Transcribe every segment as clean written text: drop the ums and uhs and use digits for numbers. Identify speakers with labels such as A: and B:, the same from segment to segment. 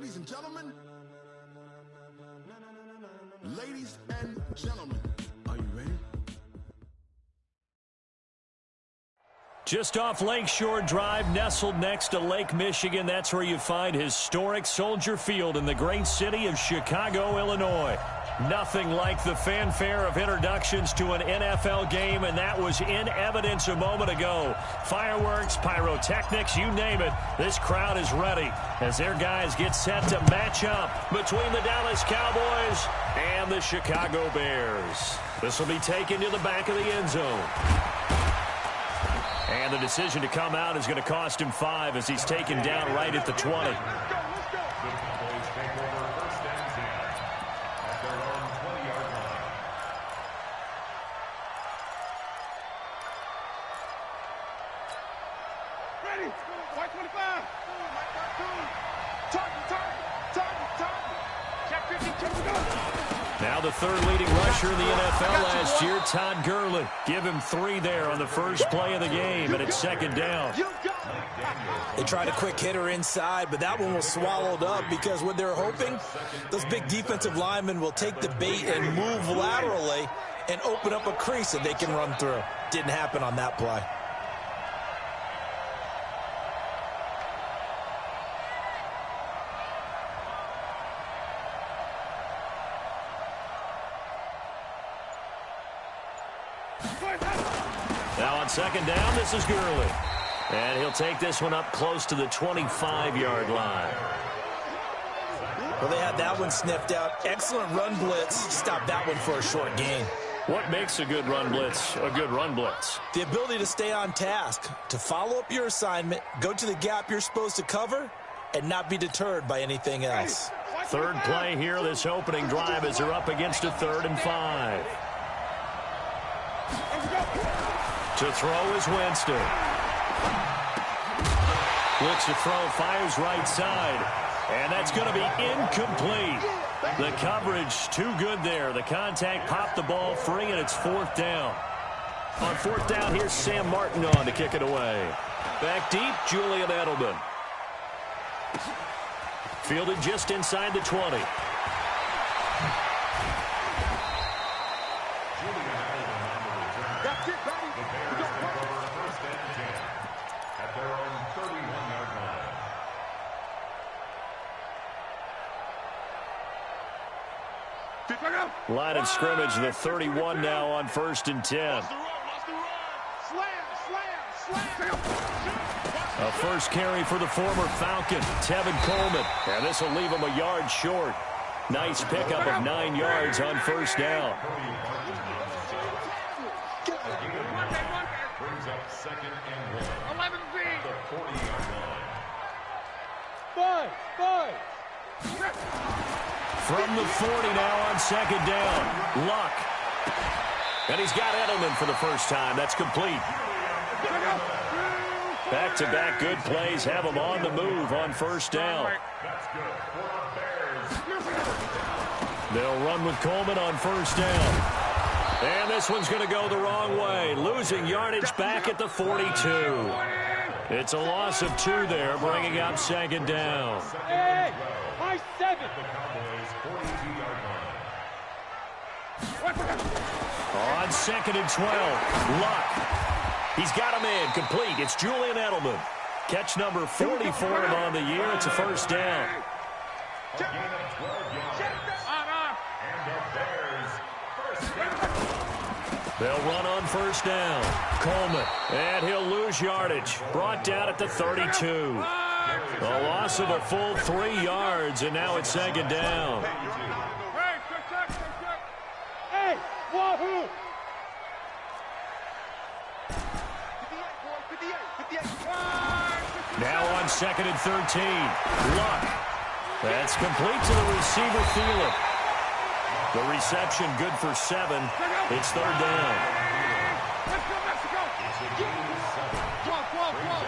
A: Ladies and gentlemen, are you ready?
B: Just off Lakeshore Drive, nestled next to Lake Michigan, that's where you find historic Soldier Field in the great city of Chicago, Illinois. Nothing like the fanfare of introductions to an NFL game, and that was in evidence a moment ago. Fireworks, pyrotechnics, you name it. This crowd is ready as their guys get set to match up between the Dallas Cowboys and the Chicago Bears. This will be taken to the back of the end zone. And the decision to come out is going to cost him 5 as he's taken down right at the 20. Now the third leading rusher in the NFL last year, Todd Gurley. Give him 3 there on the first play of the game, and it's second down.
C: They tried a quick hitter inside, but that one was swallowed up because what they're hoping, those big defensive linemen will take the bait and move laterally and open up a crease that they can run through. Didn't happen on that play.
B: Now on second down, this is Gurley. And he'll take this one up close to the 25-yard line.
C: Well, they had that one sniffed out. Excellent run blitz. Stopped that one for a short gain.
B: What makes a good run blitz a good run blitz?
C: The ability to stay on task, to follow up your assignment, go to the gap you're supposed to cover, and not be deterred by anything else.
B: Third play here, this opening drive, as they're up against a 3rd and 5. To throw is Winston. Looks to throw, fires right side. And that's going to be incomplete. The coverage too good there. The contact popped the ball free, and it's 4th down. On 4th down, here's Sam Martin on to kick it away. Back deep, Julian Edelman. Fielded just inside the 20. Line of scrimmage, the 31 now on 1st and 10. A first carry for the former Falcon, Tevin Coleman. And this will leave him a yard short. Nice pickup of 9 yards on 1st down.
D: Brings up 2nd and 1. 11B. The 40-yard line. 5.
B: From the 40 now on 2nd down. Luck. And he's got Edelman for the first time. That's complete. Back-to-back good plays have him on the move on 1st down. They'll run with Coleman on 1st down. And this one's going to go the wrong way. Losing yardage back at the 42. It's a loss of 2 there, bringing up 2nd down.
D: High 7.
B: On 2nd and 12, Luck. He's got him in, complete. It's Julian Edelman. Catch number 40 for him on the year. It's a 1st down. They'll run on 1st down. Coleman, and he'll lose yardage. Brought down at the 32. A loss of a full 3 yards, and now it's 2nd down.
D: Hey, wahoo!
B: Now on 2nd and 13. Luck. That's complete to the receiver, Thielen. The reception good for 7. It's 3rd down.
D: Let's go, Mexico! Come on.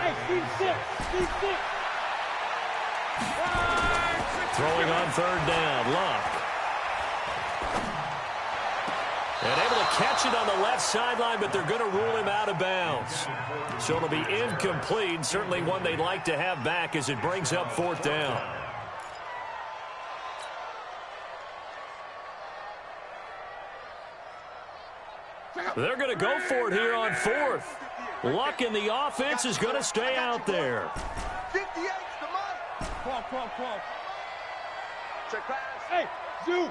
D: Hey, Steve 6.
B: Throwing on 3rd down. Luck. And able to catch it on the left sideline, but they're going to rule him out of bounds. So it'll be incomplete. Certainly one they'd like to have back as it brings up 4th down. They're going to go for it here on fourth. Luck in the offense is going to stay out there.
A: 58's the mark.
D: 12.
A: Check pass.
D: Hey, Zoom.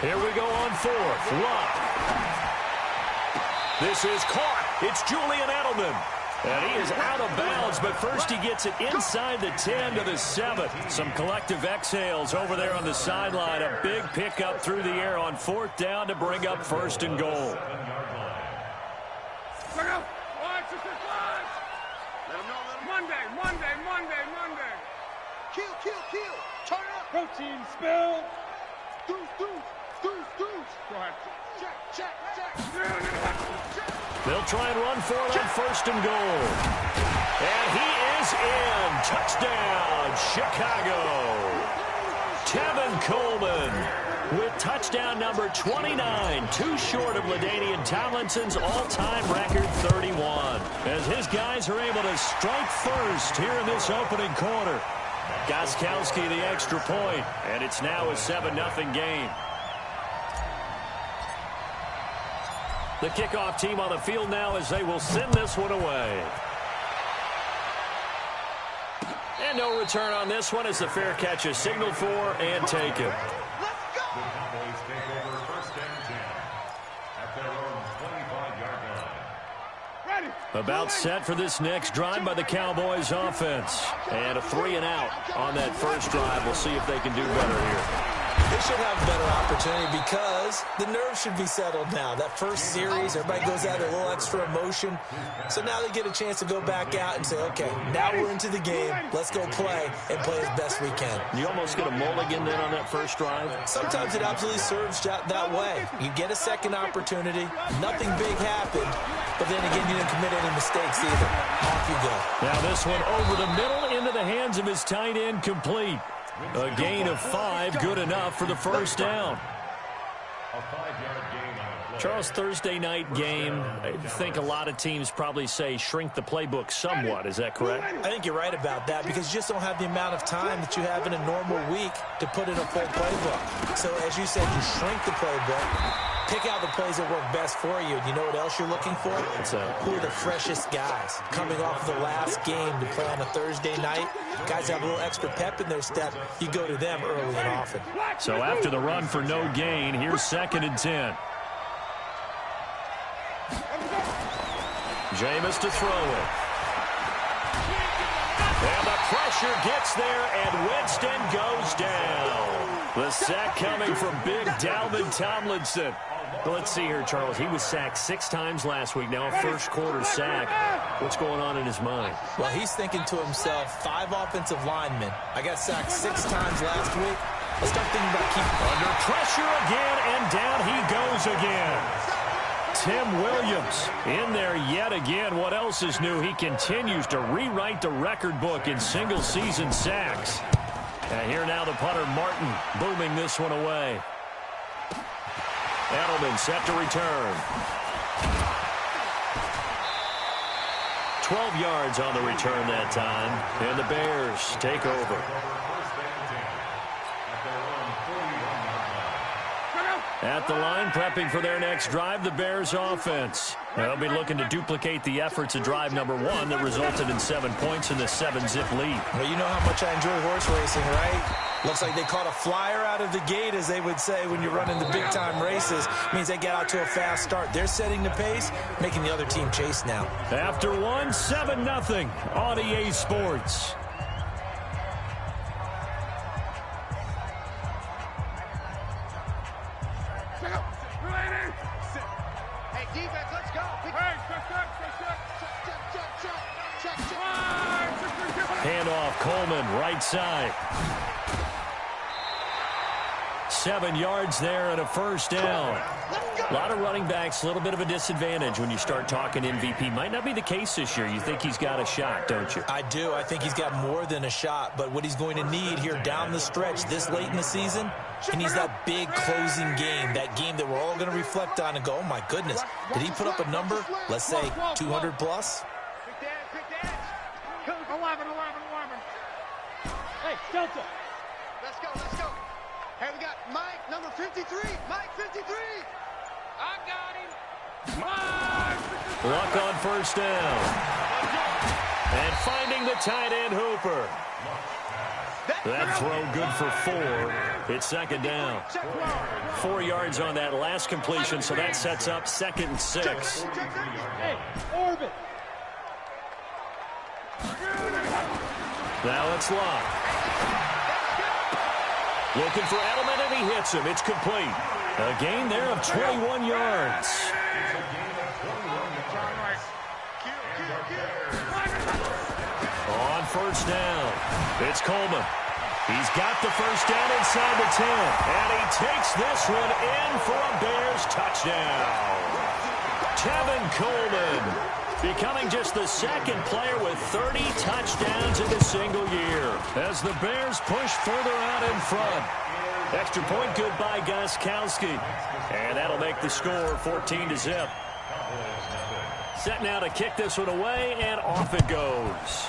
B: Here we go on fourth. Luck. This is caught. It's Julian Edelman. And he is out of bounds, but first he gets it inside the 10 to the 7. Some collective exhales over there on the sideline. A big pickup through the air on fourth down to bring up first and goal.
D: Look out. 1, 2, 3, 5.
A: Let him know.
D: Monday.
A: Kill. Turn it up.
D: Protein spill.
A: Deuce.
D: Go ahead.
A: Check.
B: They'll try and run for it on first and goal. And he is in. Touchdown, Chicago. Tevin Coleman with touchdown number 29, too short of LaDainian Tomlinson's all-time record 31. As his guys are able to strike first here in this opening quarter. Gostkowski the extra point, and it's now a 7-0 game. The kickoff team on the field now as they will send this one away. And no return on this one as the fair catch is signaled for and taken.
A: Let's go.
D: Ready.
B: About set for this next drive by the Cowboys offense. And a 3 and out on that first drive. We'll see if they can do better here.
C: They should have a better opportunity because the nerves should be settled now. That first series, everybody goes out a little extra emotion. So now they get a chance to go back out and say, okay, now we're into the game. Let's go play and play as best we can.
B: You almost get a mulligan then on that first drive?
C: Sometimes it absolutely serves that way. You get a second opportunity. Nothing big happened. But then again, you didn't commit any mistakes either. Off you go.
B: Now this one over the middle into the hands of his tight end, complete. A gain of 5, good enough for the first down. Charles, Thursday night game, I think a lot of teams probably say shrink the playbook somewhat. Is that correct?
C: I think you're right about that because you just don't have the amount of time that you have in a normal week to put in a full playbook. So as you said, you shrink the playbook. Pick out the plays that work best for you. You know what else you're looking for? Who are the freshest guys coming off of the last game to play on a Thursday night? Guys have a little extra pep in their step. You go to them early and often.
B: So after the run for no gain, here's 2nd and 10. Jameis to throw it. And the pressure gets there, and Winston goes down. The sack coming from big Dalvin Tomlinson. But let's see here, Charles. He was sacked 6 times last week. Now a first-quarter sack. What's going on in his mind?
C: Well, he's thinking to himself, 5 offensive linemen. I got sacked 6 times last week. Let's start thinking about keeping
B: under pressure again, and down he goes again. Tim Williams in there yet again. What else is new? He continues to rewrite the record book in single-season sacks. And here now the punter, Martin, booming this one away. Edelman set to return. 12 yards on the return that time. And the Bears take over. At the line, prepping for their next drive, the Bears offense. They'll be looking to duplicate the efforts of drive number 1 that resulted in 7 points in the 7-zip lead.
C: Well, you know how much I enjoy horse racing, right? Looks like they caught a flyer out of the gate, as they would say when you're running the big-time races. Means they get out to a fast start. They're setting the pace, making the other team chase now.
B: After 1, 7-0 on EA Sports. Handoff, Coleman, right side. 7 yards there and a first down. A lot of running backs, a little bit of a disadvantage when you start talking MVP. Might not be the case this year. You think he's got a shot, don't you?
C: I do. I think he's got more than a shot. But what he's going to need here down the stretch this late in the season, he needs that big closing game, that game that we're all going to reflect on and go, oh, my goodness, did he put up a number, let's say, 200 plus?
D: 11. Hey, Delta.
A: Let's go. Hey, we got Mike, number 53. Mike, 53.
B: Luck on first down. And finding the tight end, Hooper. That throw good for 4. It's second down. 4 yards on that last completion, so that sets up 2nd and 6. Now it's Luck. Looking for Edelman, and he hits him. It's complete. A gain there of 21 yards. On first down, it's Coleman. He's got the first down inside the 10, and he takes this one in for a Bears touchdown. Tevin Coleman becoming just the 2nd player with 30 touchdowns in a single year as the Bears push further out in front. Extra point good by Gostkowski, and that'll make the score 14-0. Set now to kick this one away, and off it goes.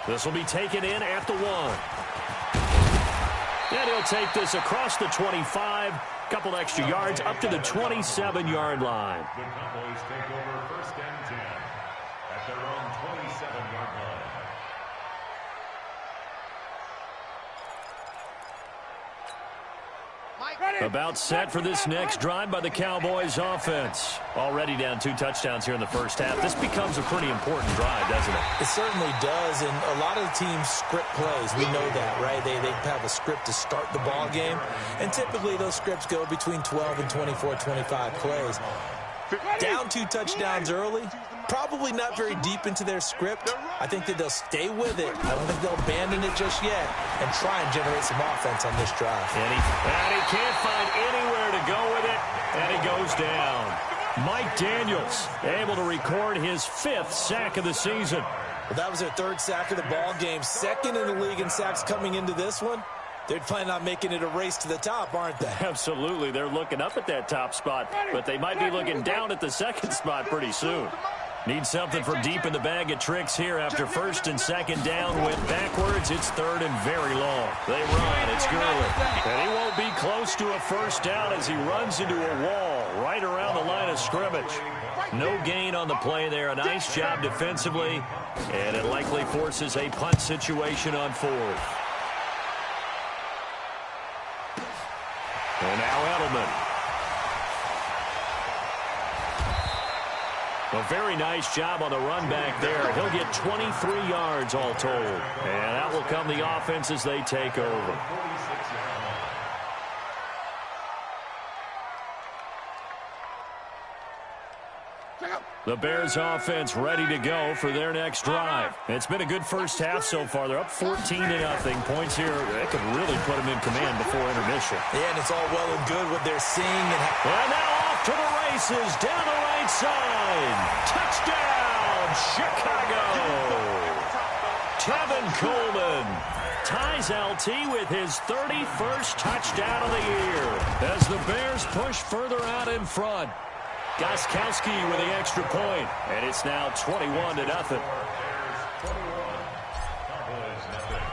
B: This will be taken in at the 1. And he'll take this across the 25. Couple extra yards up to the 27-yard line.
E: The Cowboys take over 1st and 10 at their own 27-yard line.
B: About set for this next drive by the Cowboys offense. Already down 2 touchdowns here in the first half. This becomes a pretty important drive, doesn't it?
C: It certainly does, and a lot of the teams script plays. We know that, right? They have a script to start the ball game, and typically those scripts go between 12 and 24, 25 plays. Down 2 touchdowns early, probably not very deep into their script. I think that they'll stay with it. I don't think they'll abandon it just yet and try and generate some offense on this drive.
B: And he can't find anywhere to go with it, and he goes down. Mike Daniels able to record his 5th sack of the season.
C: Well, that was their 3rd sack of the ball game. 2nd in the league in sacks coming into this one. They're planning on making it a race to the top, aren't they?
B: Absolutely. They're looking up at that top spot, but they might be looking down at the 2nd spot pretty soon. Need something from deep in the bag of tricks here after 1st and 2nd down. Went backwards. It's 3rd and very long. They run. It's Gurley. And he won't be close to a first down as he runs into a wall right around the line of scrimmage. No gain on the play there. A nice job defensively, and it likely forces a punt situation on 4th. And now Edelman. A very nice job on the run back there. He'll get 23 yards all told. And that will come the offense as they take over. The Bears offense ready to go for their next drive. It's been a good first half so far. They're up 14-0. Points here, they could really put them in command before intermission.
C: Yeah, and it's all well and good what they're seeing.
B: And now off to the races down the right side. Touchdown, Chicago. Tevin Coleman ties LT with his 31st touchdown of the year as the Bears push further out in front. Gostkowski with the extra point, and it's now 21-0.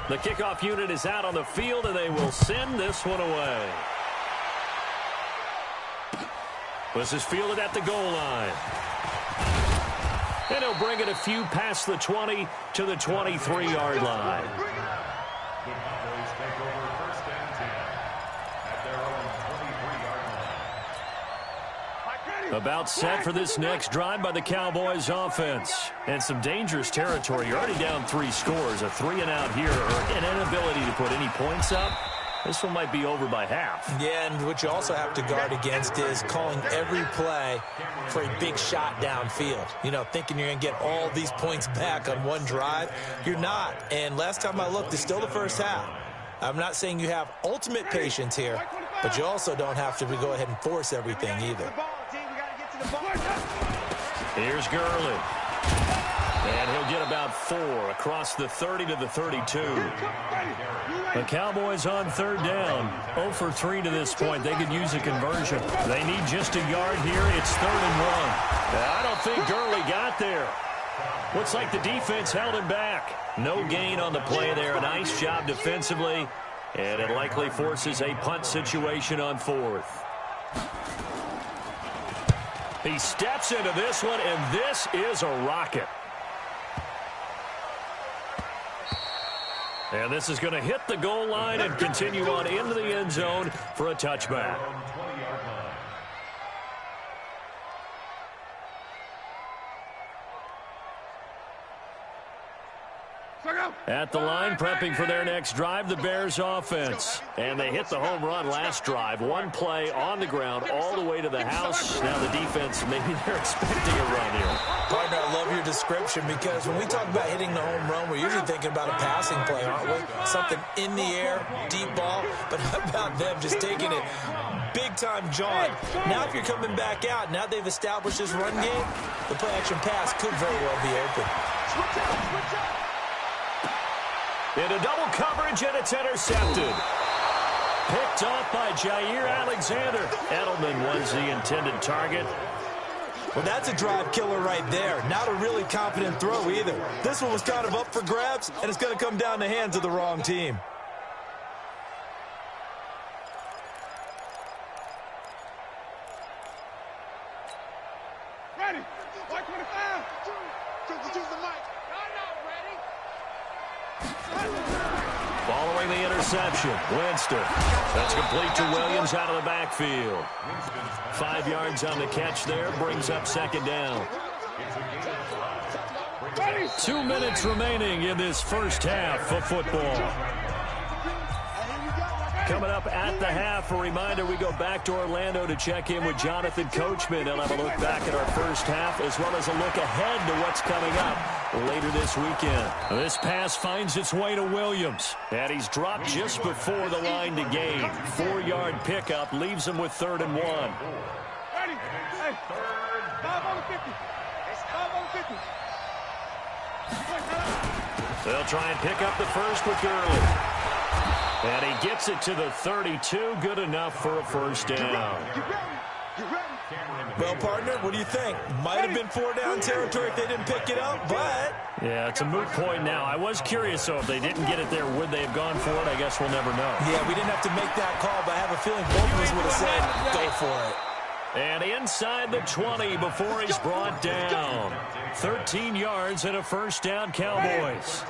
B: The kickoff unit is out on the field, and they will send this one away. This is fielded at the goal line. And he'll bring it a few past the 20 to the 23-yard line.
E: The Cowboys take over 1st and 10 at their own 23-yard line.
B: About set for this next drive by the Cowboys offense. And some dangerous territory. You're already down 3 scores. A 3-and-out here, or an inability to put any points up. This one might be over by half.
C: Yeah, and what you also have to guard against is calling every play for a big shot downfield. You know, thinking you're going to get all these points back on one drive. You're not. And last time I looked, it's still the first half. I'm not saying you have ultimate patience here, but you also don't have to go ahead and force everything either.
B: Here's Gurley. And he'll get about 4 across the 30 to the 32. The Cowboys on 3rd down. 0 for 3 to this point. They could use a conversion. They need just a yard here. It's 3rd and 1. I don't think Gurley got there. Looks like the defense held him back. No gain on the play there. A nice job defensively. And it likely forces a punt situation on 4th. He steps into this one, and this is a rocket. And this is going to hit the goal line and continue on into the end zone for a touchback. At the line, prepping for their next drive, the Bears offense. And they hit the home run last drive. One play on the ground all the way to the house. Now the defense, maybe they're expecting a run here.
C: Partner, I love your description because when we talk about hitting the home run, we're usually thinking about a passing play, aren't we? Something in the air, deep ball. But how about them just taking it big-time jaunt? Now if you're coming back out, now they've established this run game, the play-action pass could very well be open.
A: Switch out.
B: Into double coverage, and it's intercepted. Picked off by Jair Alexander. Edelman was the intended target.
C: Well, that's a drive killer right there. Not a really confident throw either. This one was kind of up for grabs, and it's going to come down the hands of the wrong team.
A: Ready. White 25. Use the mic.
B: Following the interception, Winston. That's complete to Williams out of the backfield. 5 yards on the catch there, brings up second down. 2 minutes remaining in this first half of football. Coming up at the half, a reminder, we go back to Orlando to check in with Jonathan Coachman. He'll have a look back at our first half as well as a look ahead to what's coming up later this weekend. This pass finds its way to Williams, and he's dropped just before the line to gain. 4-yard pickup leaves him with 3rd and 1.
A: Ready. Hey. 5 on the 50. It's 5 on the 50.
B: They'll try and pick up the first with Gurley. And he gets it to the 32. Good enough for a first down.
C: Well, partner, what do you think? Might have been 4-down territory if they didn't pick it up, but...
B: Yeah, it's a moot point now. I was curious, though, if they didn't get it there, would they have gone for it? I guess we'll never know.
C: Yeah, we didn't have to make that call, but I have a feeling both of us would have said, go for it.
B: And inside the 20 before he's brought down. 13 yards and a first down, Cowboys.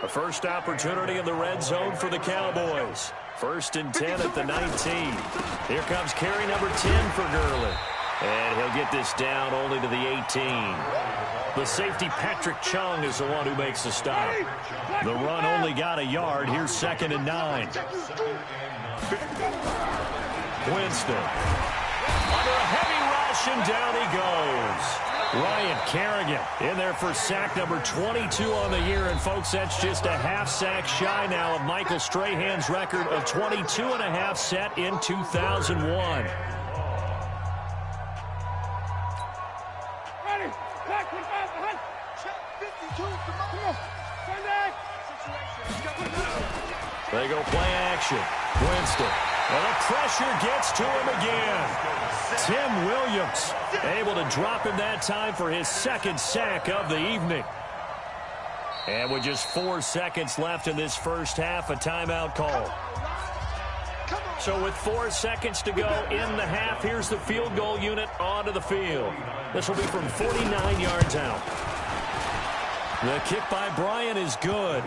B: A first opportunity in the red zone for the Cowboys. 1st and 10 at the 19. Here comes carry number 10 for Gurley. And he'll get this down only to the 18. The safety, Patrick Chung, is the one who makes the stop. The run only got a yard. Here's 2nd and 9. Winston. Under a heavy rush, and down he goes. Ryan Kerrigan in there for sack number 22 on the year. And, folks, that's just a half sack shy now of Michael Strahan's record of 22.5 set in 2001.
A: Ready. Black 25 behind. Check 52. Come on. Sunday.
B: They go play action. Winston. And the pressure gets to him again. Tim Williams able to drop him that time for his 2nd sack of the evening. And with just 4 seconds left in this first half, a timeout call. So with 4 seconds to go in the half, here's the field goal unit onto the field. This will be from 49 yards out. The kick by Bryant is good.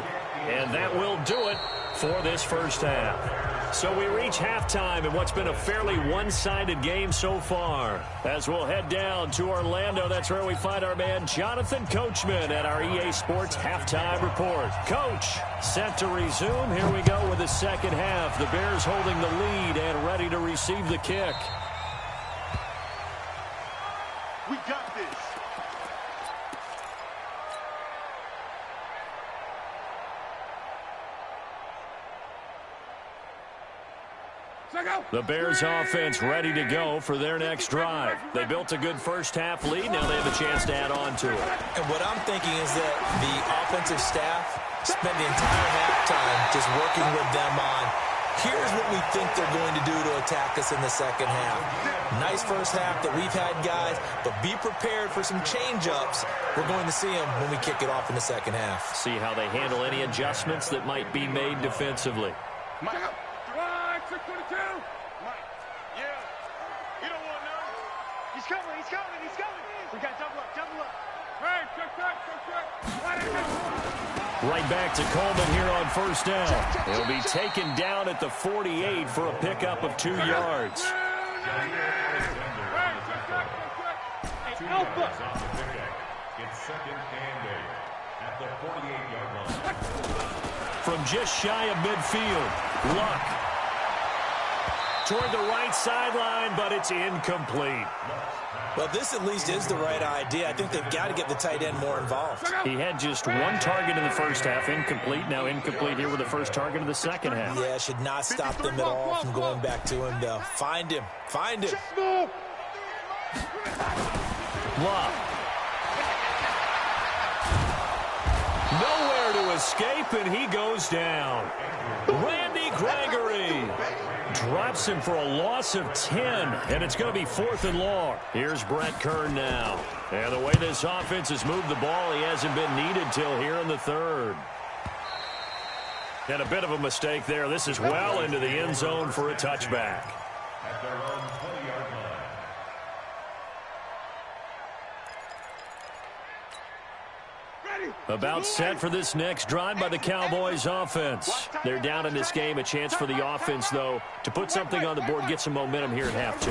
B: And that will do it for this first half. So we reach halftime in what's been a fairly one-sided game so far. As we'll head down to Orlando, that's where we find our man Jonathan Coachman at our EA Sports Halftime Report. Coach, set to resume. Here we go with the second half. The Bears holding the lead and ready to receive the kick.
A: We got this.
B: The Bears offense ready to go for their next drive. They built a good first half lead. Now they have a chance to add on to it.
C: And what I'm thinking is that the offensive staff spent the entire halftime just working with them on, here's what we think they're going to do to attack us in the second half. Nice first half that we've had, guys, but be prepared for some change-ups. We're going to see them when we kick it off in the second half.
B: See how they handle any adjustments that might be made defensively.
A: Mike. 622. Mike. Yeah. You don't want none.
D: He's coming, he's coming, he's coming. We got double up, double up.
A: Hey, check.
B: Right back to Coleman here on first down. He'll be taken down at the 48 for a pickup of 2 yards.
A: Hey, Alpha.
E: It's second and 8 at the 48-yard line.
B: From just shy of midfield, Luck toward the right sideline, but it's incomplete.
C: Well, this at least is the right idea. I think they've got to get the tight end more involved.
B: He had just 1 target in the first half, incomplete. Now incomplete here with the first target of the second half.
C: Yeah, should not stop them at all from going back to him, though. Find him.
B: Luck. Nowhere to escape, and he goes down. Randy Gregory drops him for a loss of 10, and it's going to be 4th and long. Here's Brett Kern now. And the way this offense has moved the ball, he hasn't been needed till here in the 3rd. And a bit of a mistake there. This is well into the end zone for a touchback.
E: At their own 20-yard line.
B: About set for this next drive by the Cowboys offense. They're down in this game. A chance for the offense, though, to put something on the board, get some momentum here at half 2.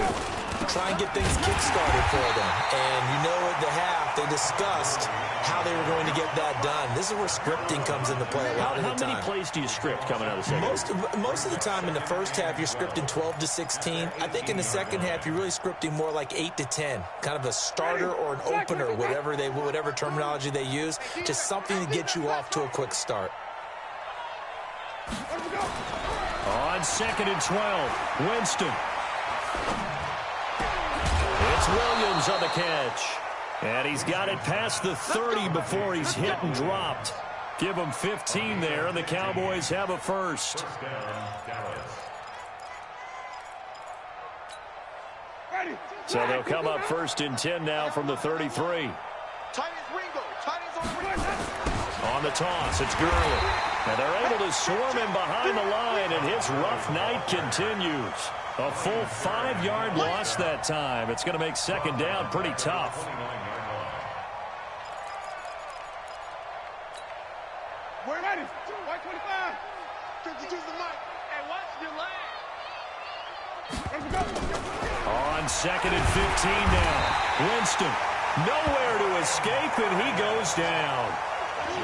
C: Try and get things kick-started for them. And you know at the half, they discussed how they were going to get that done. This is where scripting comes into play a lot of the time.
B: How many plays do you script coming out of the second?
C: Most of the time in the first half, you're scripting 12 to 16. I think in the second half, you're really scripting more like 8 to 10. Kind of a starter or an opener, whatever terminology they use. Just something to get you off to a quick start.
B: On 2nd and 12, Winston. It's Williams on the catch. And he's got it past the 30 before he's hit and dropped. Give him 15 there, and the Cowboys have a first. So they'll come up 1st and 10 now from the 33. On the toss, it's Gurley. And they're able to swarm him behind the line, and his rough night continues. A full 5-yard loss that time. It's going to make second down pretty tough.
A: We're ready. 125. Use the mic.
D: Hey, watch your leg.
B: On 2nd and 15 now. Winston, nowhere to escape, and he goes down.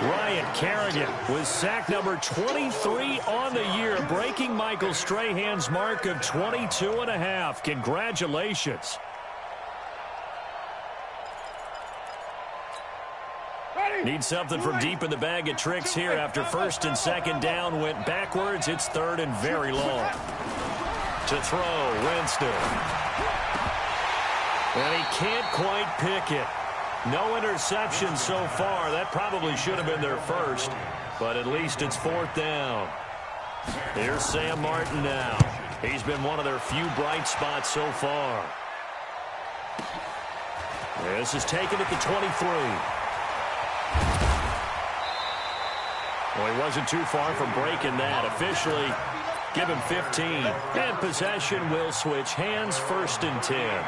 B: Ryan Kerrigan with sack number 23 on the year, breaking Michael Strahan's mark of 22.5. Congratulations. Need something from deep in the bag of tricks here after 1st and 2nd down went backwards. It's 3rd and very long. To throw, Winston. And he can't quite pick it. No interception so far. That probably should have been their first, but at least it's 4th down. Here's Sam Martin now. He's been one of their few bright spots so far. This is taken at the 23. Well, he wasn't too far from breaking that. Officially, give him 15. And possession will switch hands, 1st and 10.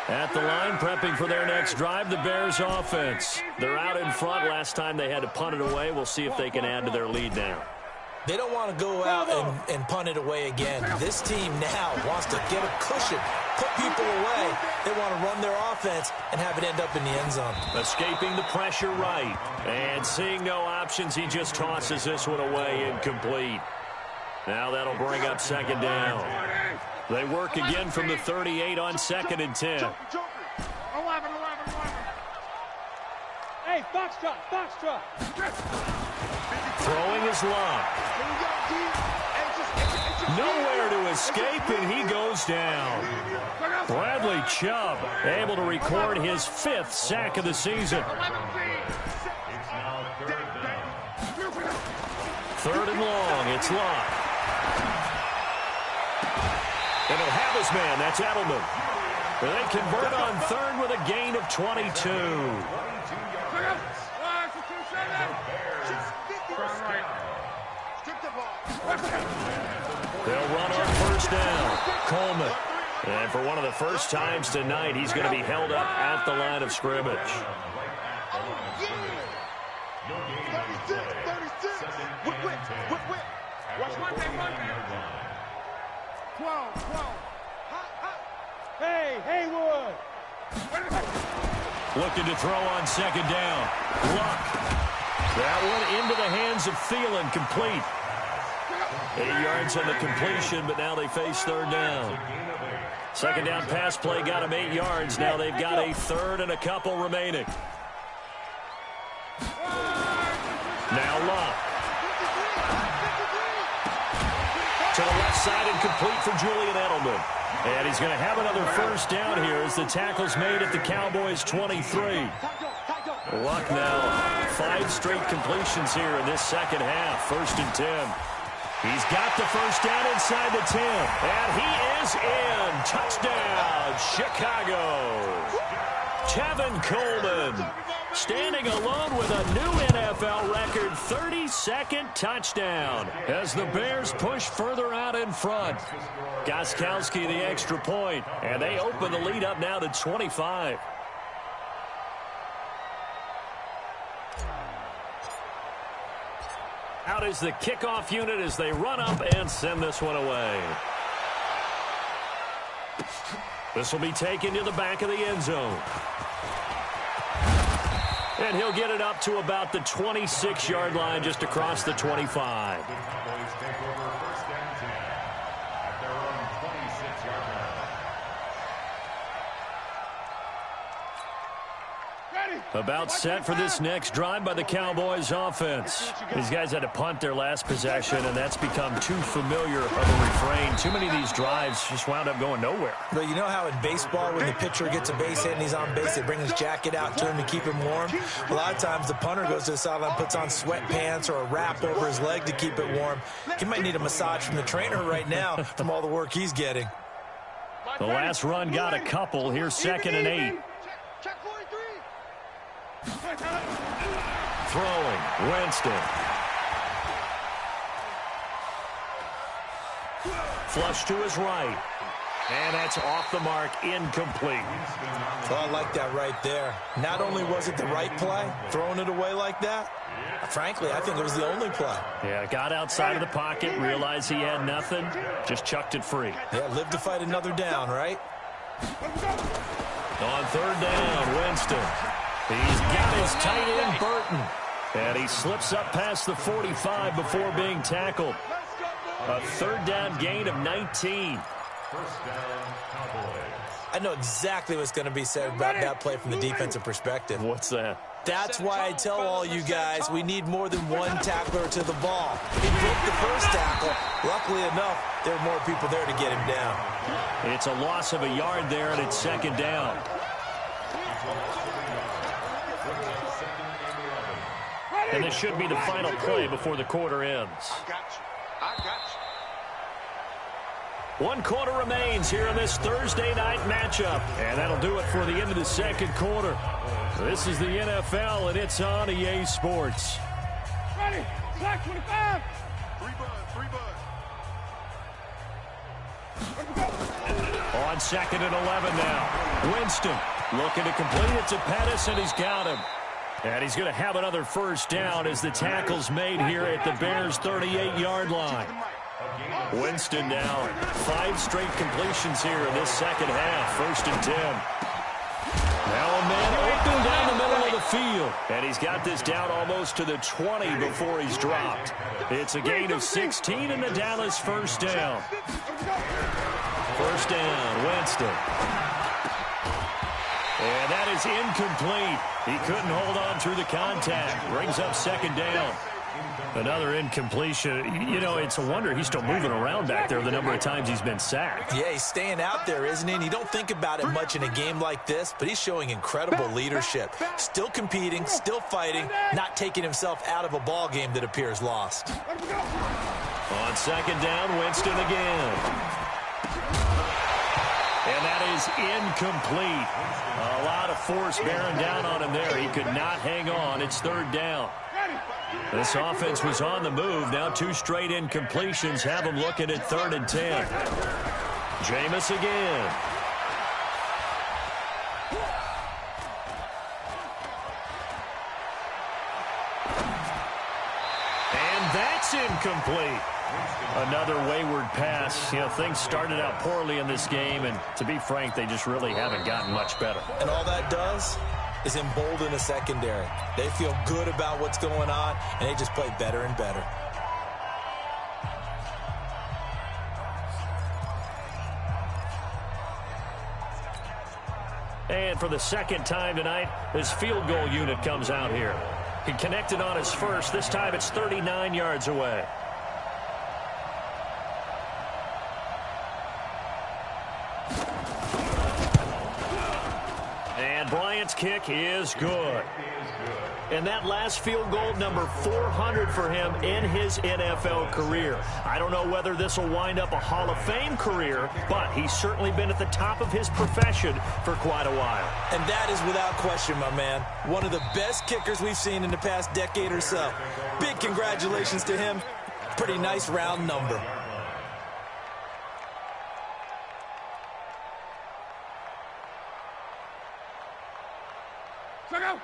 B: At the line, prepping for their next drive, the Bears offense. They're out in front. Last time they had to punt it away. We'll see if they can add to their lead now.
C: They don't want to go out and punt it away again. This team now wants to get a cushion, put people away. They want to run their offense and have it end up in the end zone.
B: Escaping the pressure right. And seeing no options, he just tosses this one away, incomplete. Now that'll bring up 2nd down. They work again from the 38 on 2nd and 10.
A: 11. Hey, Foxtrot.
B: Throwing his Luck. Nowhere to escape, and he goes down. Bradley Chubb able to record his 5th sack of the season. 3rd and long, it's Luck. And he'll have his man, that's Edelman. They convert on 3rd with a gain of 22. They'll run on 1st down. Coleman. And for one of the first times tonight, he's going to be held up at the line of scrimmage.
A: 36. Whip. Watch one man. 12. Hey, Haywood.
B: Looking to throw on second down. Luck. That one into the hands of Thielen, complete. 8 yards on the completion, but now they face third down. Second down pass play got them 8 yards. Now they've got a third and a couple remaining. Now Luck. To the left side and complete for Julian Edelman. And he's going to have another first down here as the tackle's made at the Cowboys' 23. Luck now, 5 straight completions here in this second half. 1st and 10. He's got the first down inside the 10. And he is in. Touchdown, Chicago. Tevin Coleman standing alone with a new NFL record 32nd touchdown as the Bears push further out in front. Gostkowski the extra point, and they open the lead up now to 25. Out is the kickoff unit as they run up and send this one away. This will be taken to the back of the end zone. And he'll get it up to about the 26-yard line, just across the 25. About set for this next drive by the Cowboys offense. These guys had to punt their last possession, and that's become too familiar of a refrain. Too many of these drives just wound up going nowhere.
C: Well, you know how in baseball, when the pitcher gets a base hit and he's on base, they bring his jacket out to him to keep him warm? A lot of times the punter goes to the sideline, puts on sweatpants or a wrap over his leg to keep it warm. He might need a massage from the trainer right now from all the work he's getting.
B: The last run got a couple. Here's 2nd and 8. Throwing, Winston. Flush to his right. And that's off the mark, incomplete.
C: Well, I like that right there. Not only was it the right play, throwing it away like that, frankly, I think it was the only play.
B: Yeah, got outside of the pocket, realized he had nothing, just chucked it free.
C: Yeah, live to fight another down, right?
B: On 3rd down, Winston. He's got his tight end, Burton. And he slips up past the 45 before being tackled. A 3rd down gain of 19.
C: I know exactly what's going to be said about that play from the defensive perspective.
B: What's that?
C: That's why I tell all you guys we need more than one tackler to the ball. He broke the first tackle. Luckily enough, there were more people there to get him down.
B: It's a loss of a yard there, and it's 2nd down. And this should be the final play before the quarter ends.
A: I got you.
B: 1 quarter remains here in this Thursday night matchup. And that'll do it for the end of the 2nd quarter. This is the NFL, and it's on EA Sports.
A: Ready, Black 25. 3 bud.
B: On 2nd and 11 now. Winston looking to complete it to Pettis, and he's got him. And he's going to have another first down as the tackle's made here at the Bears' 38-yard line. Winston now 5 straight completions here in this second half. 1st and 10. Now a man open down the middle of the field. And he's got this down almost to the 20 before he's dropped. It's a gain of 16 in the Dallas first down. First down, Winston. And that is incomplete. He couldn't hold on through the contact. Brings up 2nd down. Another incompletion. You know, it's a wonder he's still moving around back there the number of times he's been sacked.
C: Yeah, he's staying out there, isn't he? And you don't think about it much in a game like this, but he's showing incredible leadership. Still competing, still fighting, not taking himself out of a ball game that appears lost.
B: On 2nd down, Winston again. And that is incomplete. A lot of force bearing down on him there. He could not hang on. It's 3rd down. This offense was on the move. Now 2 straight incompletions have them looking at 3rd and 10. Jameis again. And that's incomplete. Another wayward pass. You know, things started out poorly in this game, and to be frank, they just really haven't gotten much better.
C: And all that does is embolden the secondary. They feel good about what's going on, and they just play better and better.
B: And for the second time tonight, his field goal unit comes out here. He connected on his first. This time it's 39 yards away. And Bryant's kick is good. And that last field goal, number 400 for him in his NFL career. I don't know whether this will wind up a Hall of Fame career, but he's certainly been at the top of his profession for quite a while.
C: And that is without question, my man. One of the best kickers we've seen in the past decade or so. Big congratulations to him. Pretty nice round number.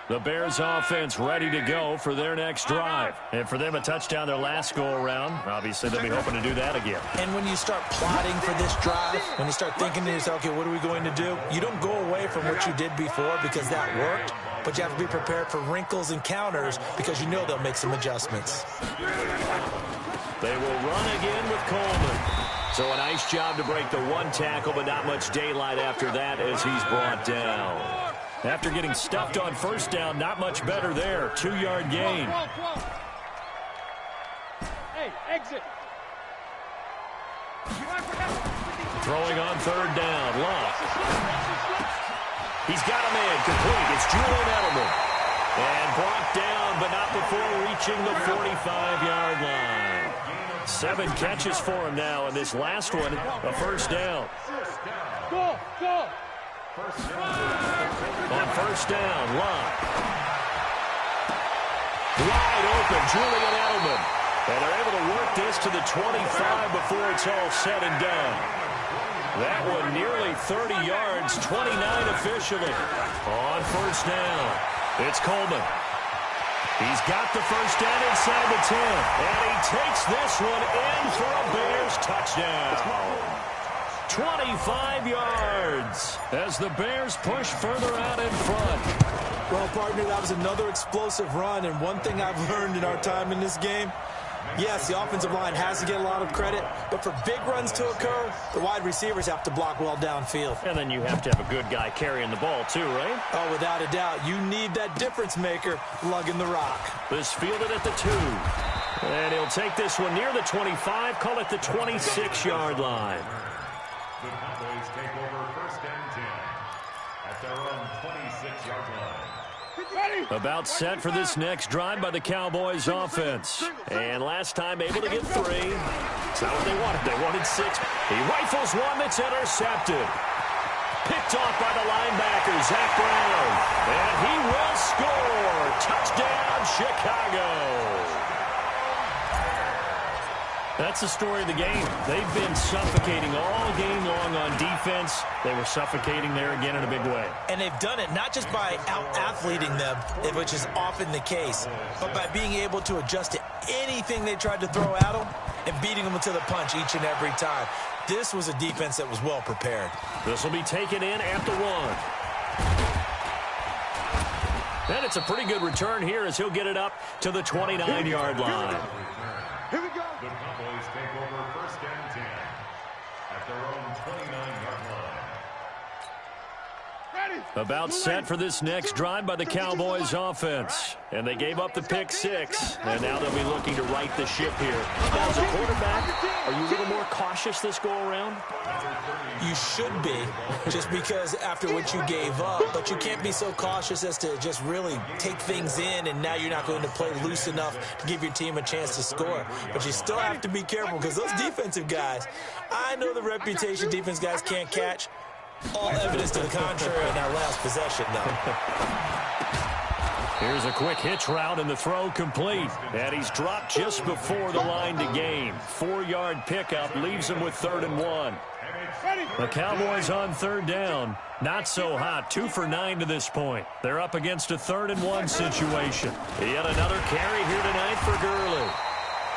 B: The Bears offense ready to go for their next drive. And for them, a touchdown their last go-around. Obviously, they'll be hoping to do that again.
C: And when you start plotting for this drive, when you start thinking to yourself, okay, what are we going to do? You don't go away from what you did before because that worked, but you have to be prepared for wrinkles and counters because you know they'll make some adjustments.
B: They will run again with Coleman. So a nice job to break the one tackle, but not much daylight after that as he's brought down. After getting stuffed on first down, not much better there. 2-yard gain.
A: Hey, exit.
B: Throwing on third down. Love. He's got a man complete. It's Julian Edelman. And brought down, but not before reaching the 45-yard line. 7 catches for him now, and this last one, a first down.
A: Go, go.
B: On first down, Love. Wide open, Julian Edelman. And they're able to work this to the 25 before it's all said and done. That one nearly 30 yards, 29 officially. On first down, it's Coleman. He's got the first down inside the 10. And he takes this one in for a Bears touchdown. 25 yards as the Bears push further out in front.
C: Well, partner, that was another explosive run, and one thing I've learned in our time in this game, yes, the offensive line has to get a lot of credit, but for big runs to occur, the wide receivers have to block well downfield.
B: And then you have to have a good guy carrying the ball too, right?
C: Oh, without a doubt. You need that difference maker lugging the rock.
B: This fielded at the 2. And he'll take this one near the 25, call it the 26-yard line.
E: The Cowboys take over first and 10 at their own 26-yard line.
B: About set for this next drive by the Cowboys offense. And last time able to get 3. It's not what they wanted. They wanted 6. He rifles one that's intercepted. Picked off by the linebacker, Zach Brown. And he will score. Touchdown, Chicago. That's the story of the game. They've been suffocating all game long on defense. They were suffocating there again in a big way.
C: And they've done it not just by out-athleting them, which is often the case, but by being able to adjust to anything they tried to throw at them and beating them to the punch each and every time. This was a defense that was well prepared.
B: This will be taken in at the 1. And it's a pretty good return here as he'll get it up to the 29-yard line.
A: Here we go.
E: The Cowboys take over first and 10 at their own 29-yard line.
A: Ready.
B: About set for this next drive by the Cowboys offense. And they gave up the pick 6. And now they'll be looking to right the ship here. Now, as a quarterback, are you a little more cautious this go-around?
C: You should be, just because after what you gave up, but you can't be so cautious as to just really take things in, and now you're not going to play loose enough to give your team a chance to score. But you still have to be careful because those defensive guys, I know the reputation defense guys can't catch. All evidence to the contrary in that last possession, though.
B: Here's a quick hitch route and the throw complete. And he's dropped just before the line to gain. 4-yard pickup leaves him with 3rd and 1. The Cowboys on 3rd down. Not so hot. 2 for 9 to this point. They're up against a 3rd and 1 situation. Yet another carry here tonight for Gurley.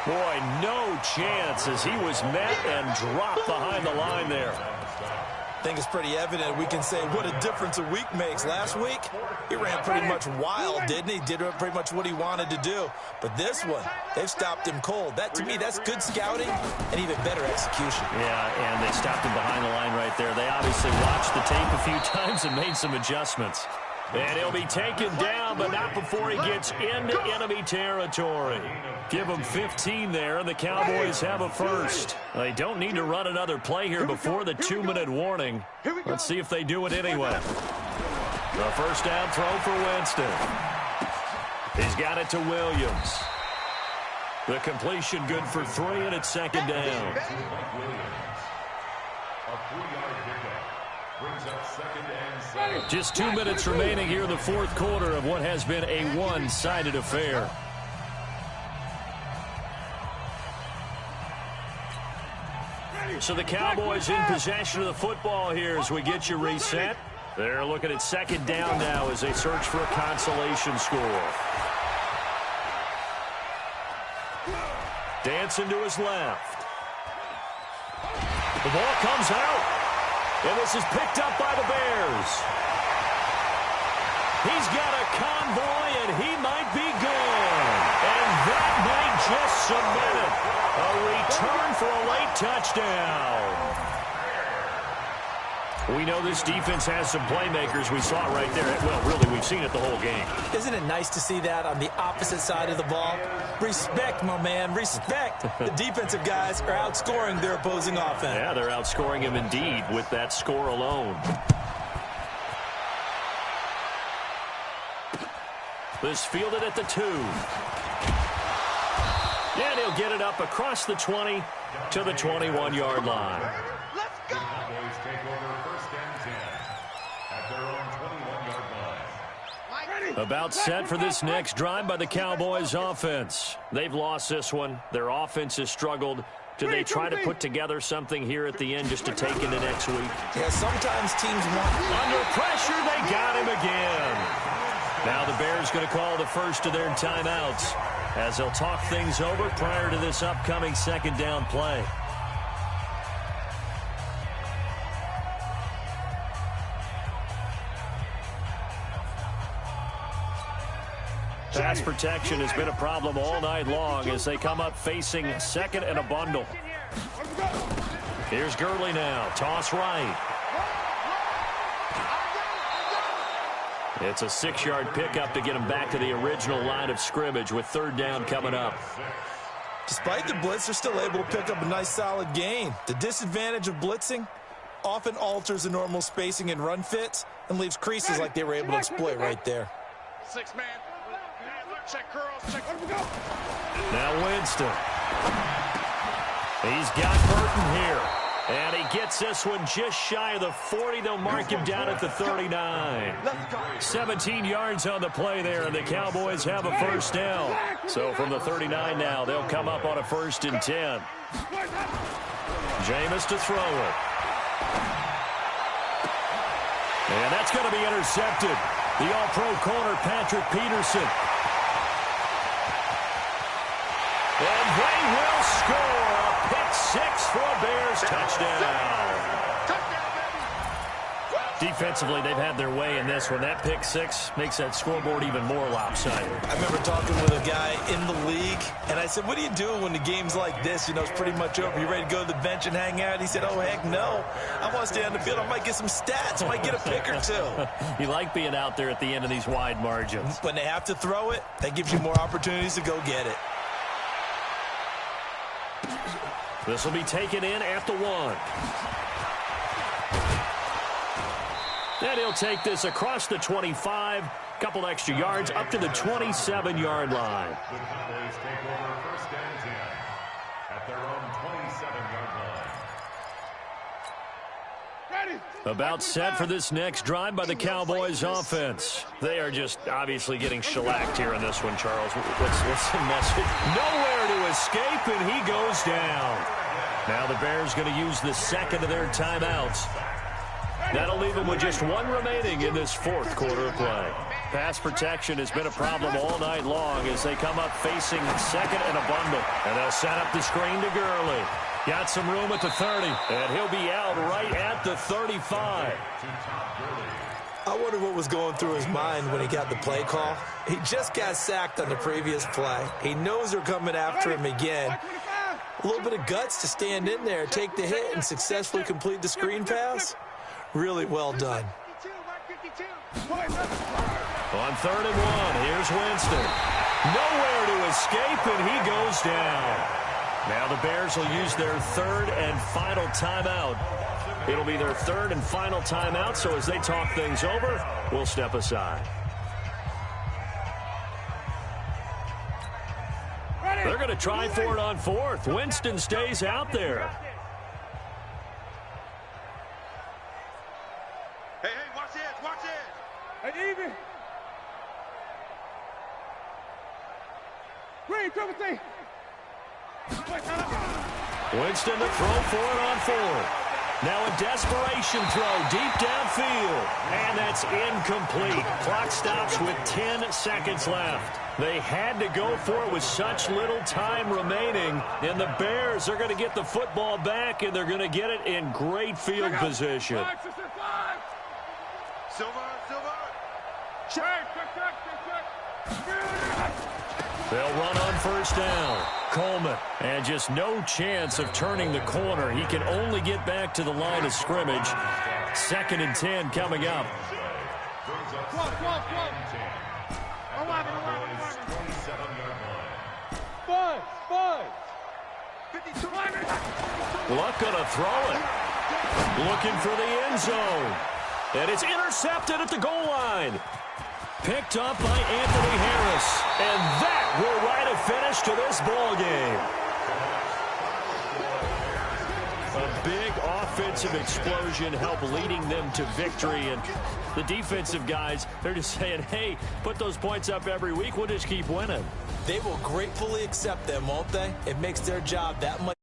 B: Boy, no chance as he was met and dropped behind the line there.
C: I think it's pretty evident. We can say what a difference a week makes. Last week, he ran pretty much wild, didn't he? Did pretty much what he wanted to do. But this one, they've stopped him cold. That, to me, that's good scouting and even better execution.
B: Yeah, and they stopped him behind the line right there. They obviously watched the tape a few times and made some adjustments. And he'll be taken down, but not before he gets into enemy territory. Give him 15 there, and the Cowboys have a first. They don't need to run another play here before the 2-minute warning. Let's see if they do it anyway. The first down throw for Winston. He's got it to Williams. The completion good for 3, and it's 2nd down. Just 2 minutes remaining here in the 4th quarter of what has been a one-sided affair. So the Cowboys in possession of the football here as we get you reset. They're looking at 2nd down now as they search for a consolation score. Dancing to his left. The ball comes out. And this is picked up by the Bears. He's got a convoy, and he might be gone. And that might just cement it. A return for a late touchdown. We know this defense has some playmakers. We saw it right there. Well, really, we've seen it the whole game.
C: Isn't it nice to see that on the opposite side of the ball? Respect, my man, respect. The defensive guys are outscoring their opposing offense.
B: Yeah, they're outscoring him indeed with that score alone. This fielded at the 2. And he'll get it up across the 20 to the 21-yard line.
D: Let's go!
E: Cowboys take over 1st and 10 at their own 21-yard line.
B: About set for this next drive by the Cowboys offense. They've lost this one. Their offense has struggled. Do they try to put together something here at the end just to take into next week?
C: Yeah, sometimes teams want...
B: Under pressure, they got him again. Now the Bears going to call the first of their timeouts as they'll talk things over prior to this upcoming 2nd down play. Pass protection has been a problem all night long as they come up facing 2nd and a bundle. Here's Gurley now. Toss right. It's a 6-yard pickup to get him back to the original line of scrimmage with 3rd down coming up.
C: Despite the blitz, they're still able to pick up a nice solid gain. The disadvantage of blitzing often alters the normal spacing and run fits and leaves creases like they were able to exploit right there.
D: 6-man. Check curls. Check.
B: Now Winston. He's got Burton here. And he gets this one just shy of the 40. They'll mark him down at the 39. 17 yards on the play there, and the Cowboys have a 1st down. So from the 39 now, they'll come up on a 1st and 10. Jameis to throw it. And that's going to be intercepted. The all-pro corner, Patrick Peterson. And they will score a pick 6 for a Bears touchdown. Defensively, they've had their way in this one. That pick 6 makes that scoreboard even more lopsided.
C: I remember talking with a guy in the league, and I said, what do you do when the game's like this? You know, it's pretty much over. You ready to go to the bench and hang out? He said, oh, heck no. I want to stay on the field. I might get some stats. I might get a pick or 2.
B: You like being out there at the end of these wide margins.
C: When they have to throw it, that gives you more opportunities to go get it.
B: This will be taken in at the 1. And he'll take this across the 25, couple extra yards, up to the 27-yard line.
E: The Cowboys take over 1st and 10 at their own 27-yard
B: About set for this next drive by the Cowboys offense. They are just obviously getting shellacked here in this one, Charles. What's the message? Nowhere to escape, and he goes down. Now the Bears going to use the second of their timeouts. That'll leave them with just one remaining in this fourth quarter of play. Pass protection has been a problem all night long as they come up facing second and abundant. And they'll set up the screen to Gurley. Got some room at the 30, and he'll be out right at the 35.
C: I wonder what was going through his mind when he got the play call. He just got sacked on the previous play. He knows they're coming after him again. A little bit of guts to stand in there, take the hit, and successfully complete the screen pass. Really well done.
B: On 3rd and 1, here's Winston. Nowhere to escape, and he goes down. Now the Bears will use their third and final timeout. It'll be their third and final timeout, so as they talk things over, we'll step aside. They're going to try for it on 4th. Winston stays out there.
A: Hey, watch it. Hey, even. Green, cover thing.
B: Winston to throw for it on 4th. Now a desperation throw deep downfield. And that's incomplete. Clock stops with 10 seconds left. They had to go for it with such little time remaining. And the Bears are going to get the football back, and they're going to get it in great field position.
A: Silver. Check.
B: They'll run on 1st down. Coleman, and just no chance of turning the corner. He can only get back to the line of scrimmage. 2nd and 10 coming up. Luck gonna throw it. Looking for the end zone. And it's intercepted at the goal line. Picked up by Anthony Harris. And that will write a finish to this ball game. A big offensive explosion helped leading them to victory. And the defensive guys, they're just saying, hey, put those points up every week. We'll just keep winning.
C: They will gratefully accept them, won't they? It makes their job that much